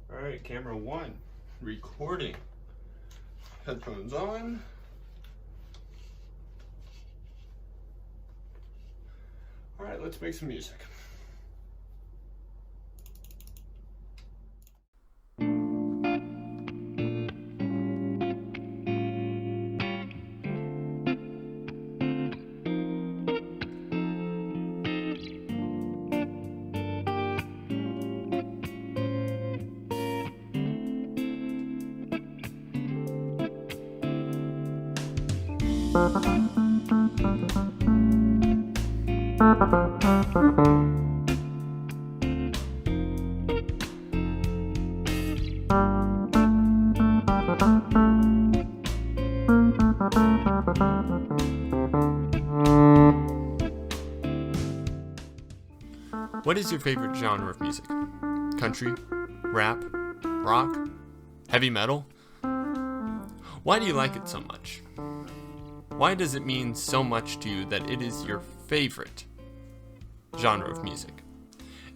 All right, camera one, recording. Headphones on. All right, let's make some music. What is your favorite genre of music? Country? Rap? Rock? Heavy metal? Why do you like it so much? Why does it mean so much to you that it is your favorite genre of music?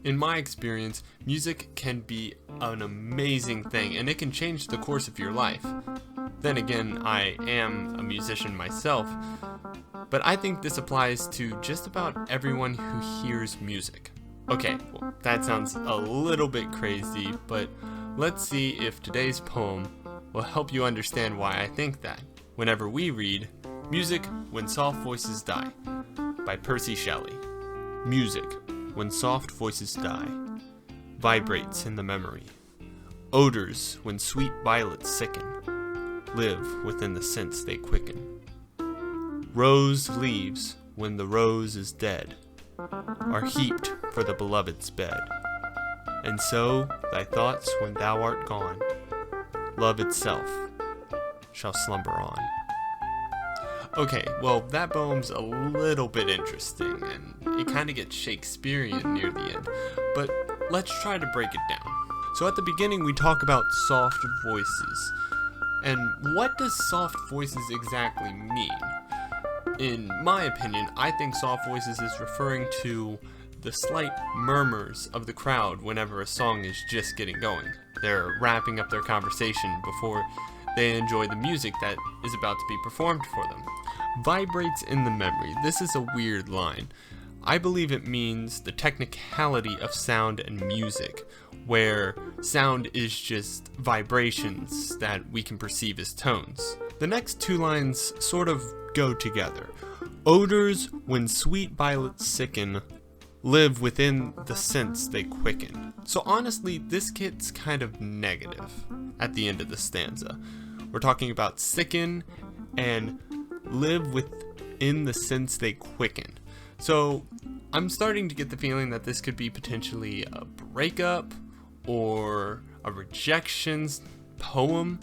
In my experience, music can be an amazing thing and it can change the course of your life. Then again, I am a musician myself, but I think this applies to just about everyone who hears music. Okay, well, that sounds a little bit crazy, but let's see if today's poem will help you understand why I think that. Whenever we read Music When Soft Voices Die by Percy Shelley. Music, when soft voices die, vibrates in the memory. Odors, when sweet violets sicken, live within the scents they quicken. Rose leaves, when the rose is dead, are heaped for the beloved's bed. And so thy thoughts when thou art gone, love itself shall slumber on. Okay, well, that poem's a little bit interesting, and it kind of gets Shakespearean near the end, but let's try to break it down. So at the beginning, we talk about soft voices, and what does soft voices exactly mean? In my opinion, I think soft voices is referring to the slight murmurs of the crowd whenever a song is just getting going. They're wrapping up their conversation before they enjoy the music that is about to be performed for them. Vibrates in the memory. This is a weird line. I believe it means the technicality of sound and music, where sound is just vibrations that we can perceive as tones. The next two lines sort of go together. Odors, when sweet violets sicken, live within the scents they quicken. So honestly, this gets kind of negative at the end of the stanza. We're talking about sicken and live within the scents they quicken. So I'm starting to get the feeling that this could be potentially a breakup or a rejections poem,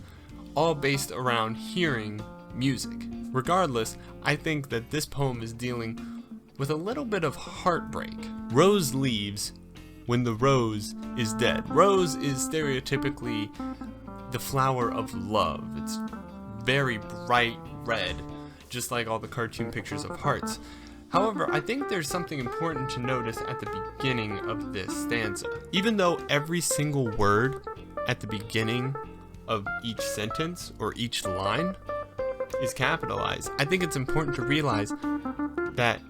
all based around hearing music. Regardless, I think that this poem is dealing with a little bit of heartbreak. Rose leaves when the rose is dead. Rose is stereotypically the flower of love. It's very bright red, just like all the cartoon pictures of hearts. However, I think there's something important to notice at the beginning of this stanza. Even though every single word at the beginning of each sentence or each line is capitalized, I think it's important to realize that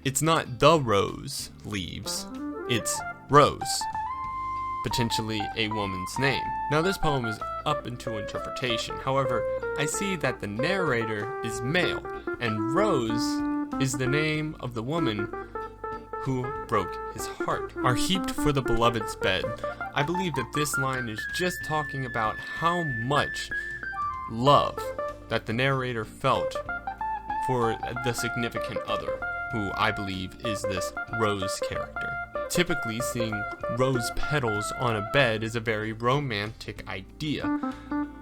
it's not the rose leaves, it's Rose, potentially a woman's name. Now this poem is up into interpretation. However, I see that the narrator is male, and Rose is the name of the woman who broke his heart. Are heaped for the beloved's bed. I believe that this line is just talking about how much love that the narrator felt for the significant other, who I believe is this Rose character. Typically, seeing rose petals on a bed is a very romantic idea.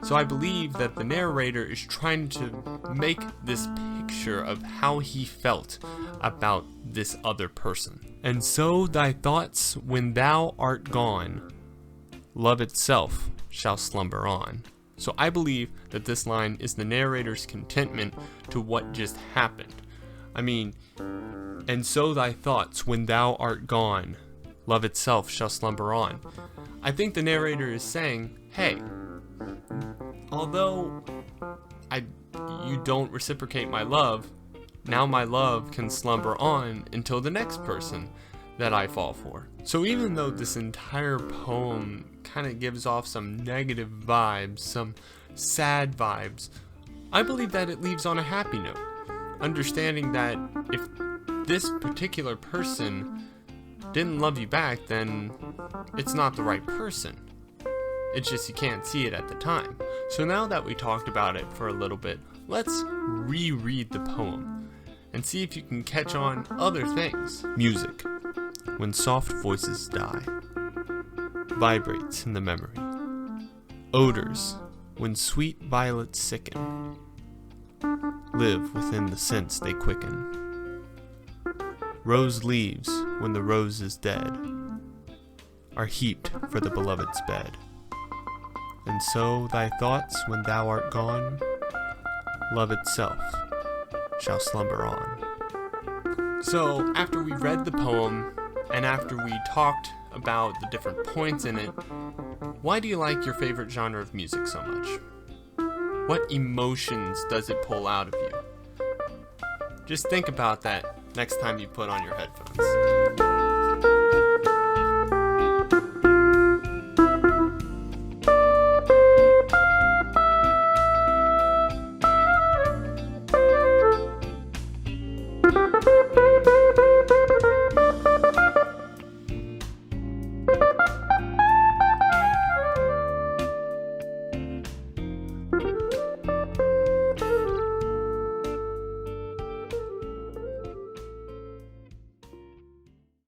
So I believe that the narrator is trying to make this picture of how he felt about this other person. And so thy thoughts when thou art gone, love itself shall slumber on. So I believe that this line is the narrator's contentment to what just happened. I mean, and so thy thoughts when thou art gone, love itself shall slumber on. I think the narrator is saying, hey, although you don't reciprocate my love, now my love can slumber on until the next person that I fall for. So even though this entire poem kind of gives off some negative vibes, some sad vibes, I believe that it leaves on a happy note, understanding that if this particular person didn't love you back, then it's not the right person. It's just you can't see it at the time. So now that we talked about it for a little bit, let's reread the poem and see if you can catch on other things. Music, when soft voices die, vibrates in the memory. Odors, when sweet violets sicken, live within the scents they quicken. Rose leaves, when the rose is dead, are heaped for the beloved's bed. And so thy thoughts, when thou art gone, love itself shall slumber on. So, after we read the poem, and after we talked about the different points in it, why do you like your favorite genre of music so much? What emotions does it pull out of you? Just think about that next time you put on your headphones.